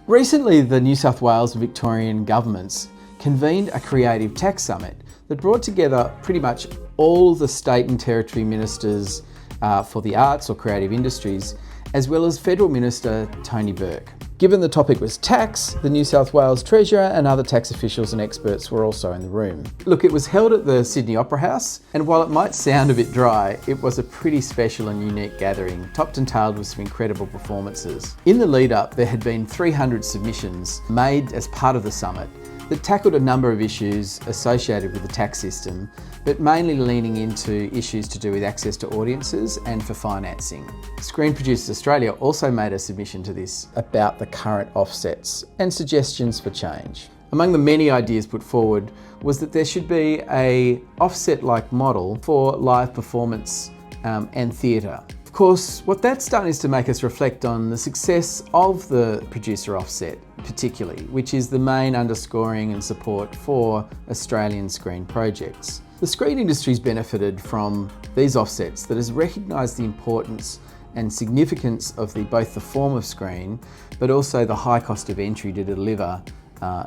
Recently, the New South Wales and Victorian governments convened a creative tax summit that brought together pretty much all the state and territory ministers for the arts or creative industries, as well as Federal Minister Tony Burke. Given the topic was tax, the New South Wales Treasurer and other tax officials and experts were also in the room. Look, it was held at the Sydney Opera House, and while it might sound a bit dry, it was a pretty special and unique gathering, topped and tailed with some incredible performances. In the lead up, there had been 300 submissions made as part of the summit that tackled a number of issues associated with the tax system, but mainly leaning into issues to do with access to audiences and for financing. Screen Producers Australia also made a submission to this about the current offsets and suggestions for change. Among the many ideas put forward was that there should be an offset-like model for live performance and theatre. Of course, what that's done is to make us reflect on the success of the producer offset, particularly, which is the main underscoring and support for Australian screen projects. The screen industry's benefited from these offsets that has recognised the importance and significance of both the form of screen, but also the high cost of entry to deliver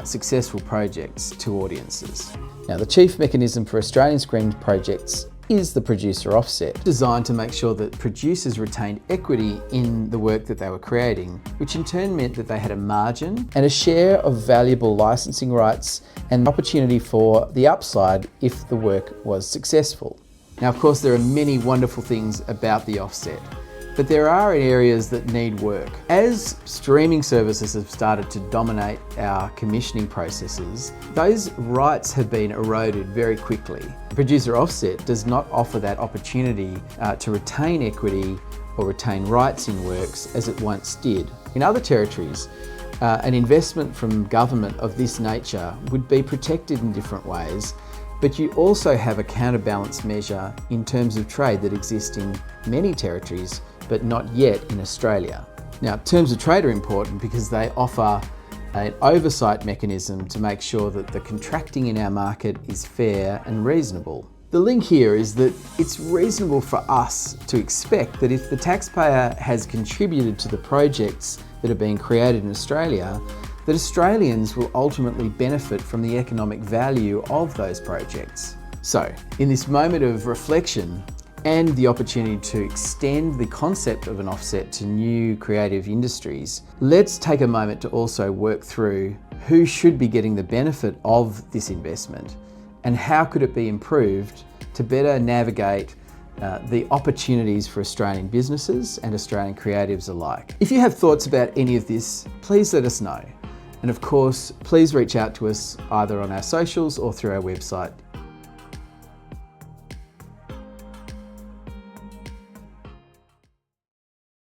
successful projects to audiences. Now, the chief mechanism for Australian screen projects is the producer offset, designed to make sure that producers retained equity in the work that they were creating, which in turn meant that they had a margin and a share of valuable licensing rights and opportunity for the upside if the work was successful. Now, of course, there are many wonderful things about the offset, but there are areas that need work. As streaming services have started to dominate our commissioning processes, those rights have been eroded very quickly. The producer offset does not offer that opportunity to retain equity or retain rights in works as it once did. In other territories, an investment from government of this nature would be protected in different ways, but you also have a counterbalance measure in terms of trade that exists in many territories, but not yet in Australia. Now, terms of trade are important because they offer an oversight mechanism to make sure that the contracting in our market is fair and reasonable. The link here is that it's reasonable for us to expect that if the taxpayer has contributed to the projects that are being created in Australia, that Australians will ultimately benefit from the economic value of those projects. So, in this moment of reflection and the opportunity to extend the concept of an offset to new creative industries, let's take a moment to also work through who should be getting the benefit of this investment and how could it be improved to better navigate the opportunities for Australian businesses and Australian creatives alike. If you have thoughts about any of this, please let us know. And of course, please reach out to us either on our socials or through our website